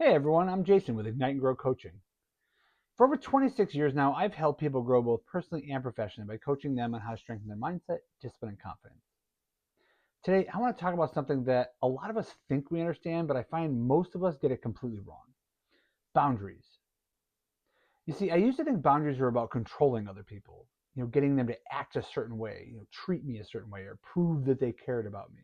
Hey everyone, I'm Jason with Ignite and Grow Coaching. For over 26 years now, I've helped people grow both personally and professionally by coaching them on how to strengthen their mindset, discipline, and confidence. Today, I want to talk about something that a lot of us think we understand, but I find most of us get it completely wrong. Boundaries. You see, I used to think boundaries were about controlling other people, getting them to act a certain way, treat me a certain way, or prove that they cared about me.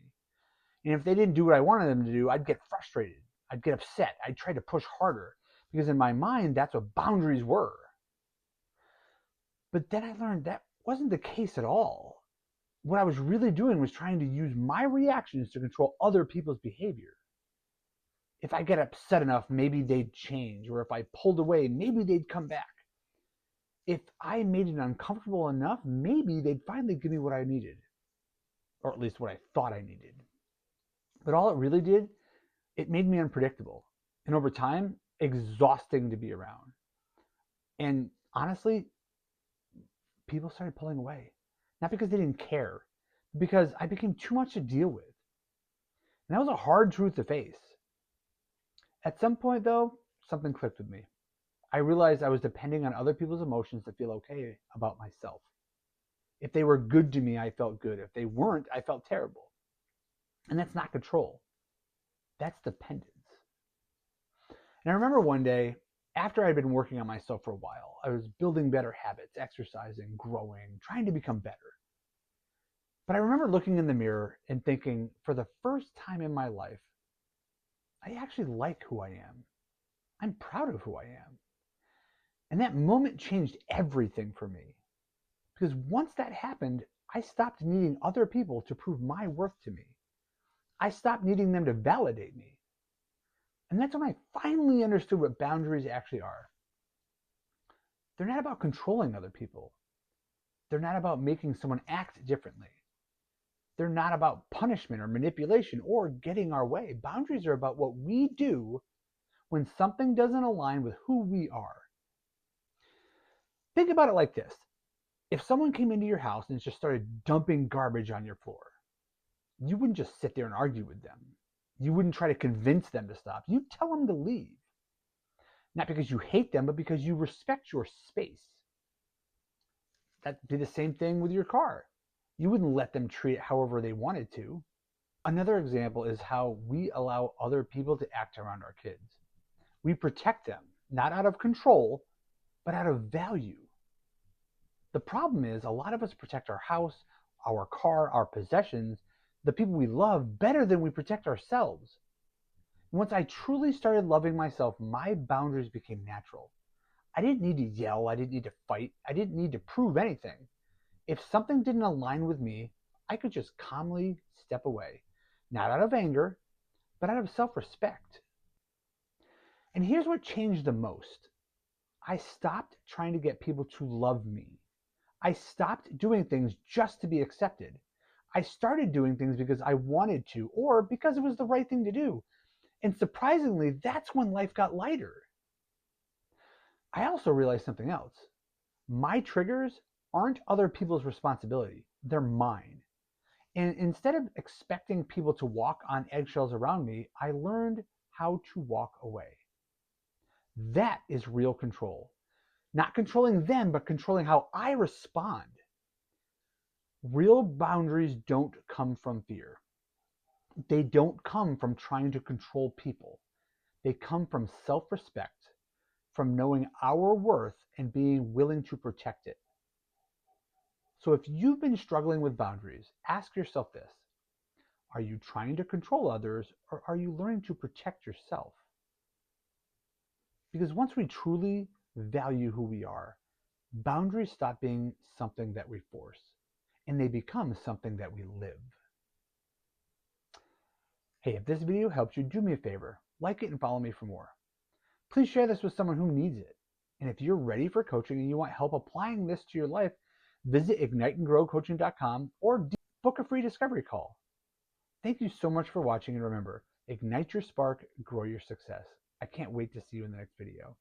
And if they didn't do what I wanted them to do, I'd get frustrated. I'd get upset. I'd try to push harder because in my mind, that's what boundaries were. But then I learned that wasn't the case at all. What I was really doing was trying to use my reactions to control other people's behavior. If I get upset enough, maybe they'd change. Or if I pulled away, maybe they'd come back. If I made it uncomfortable enough, maybe they'd finally give me what I needed. Or at least what I thought I needed. But all it really did, it made me unpredictable. And over time, exhausting to be around. And honestly, people started pulling away. Not because they didn't care, but because I became too much to deal with. And that was a hard truth to face. At some point, though, something clicked with me. I realized I was depending on other people's emotions to feel okay about myself. If they were good to me, I felt good. If they weren't, I felt terrible. And that's not control. That's dependence. And I remember one day, after I'd been working on myself for a while, I was building better habits, exercising, growing, trying to become better. But I remember looking in the mirror and thinking, for the first time in my life, I actually like who I am. I'm proud of who I am. And that moment changed everything for me. Because once that happened, I stopped needing other people to prove my worth to me. I stopped needing them to validate me. And that's when I finally understood what boundaries actually are. They're not about controlling other people. They're not about making someone act differently. They're not about punishment or manipulation or getting our way. Boundaries are about what we do when something doesn't align with who we are. Think about it like this. If someone came into your house and just started dumping garbage on your floor, you wouldn't just sit there and argue with them. You wouldn't try to convince them to stop. You'd tell them to leave. Not because you hate them, but because you respect your space. That'd be the same thing with your car. You wouldn't let them treat it however they wanted to. Another example is how we allow other people to act around our kids. We protect them, not out of control, but out of value. The problem is a lot of us protect our house, our car, our possessions, the people we love better than we protect ourselves. Once I truly started loving myself, my boundaries became natural. I didn't need to yell. I didn't need to fight. I didn't need to prove anything. If something didn't align with me, I could just calmly step away. Not out of anger, but out of self-respect. And here's what changed the most. I stopped trying to get people to love me. I stopped doing things just to be accepted. I started doing things because I wanted to, or because it was the right thing to do. And surprisingly, that's when life got lighter. I also realized something else. My triggers aren't other people's responsibility. They're mine. And instead of expecting people to walk on eggshells around me, I learned how to walk away. That is real control. Not controlling them, but controlling how I respond. Real boundaries don't come from fear. They don't come from trying to control people. They come from self-respect, from knowing our worth and being willing to protect it. So if you've been struggling with boundaries, ask yourself this. Are you trying to control others, or are you learning to protect yourself? Because once we truly value who we are, boundaries stop being something that we force, and they become something that we live. Hey, if this video helped you, do me a favor, like it and follow me for more. Please share this with someone who needs it. And if you're ready for coaching and you want help applying this to your life, visit igniteandgrowcoaching.com or book a free discovery call. Thank you so much for watching, and remember, ignite your spark, grow your success. I can't wait to see you in the next video.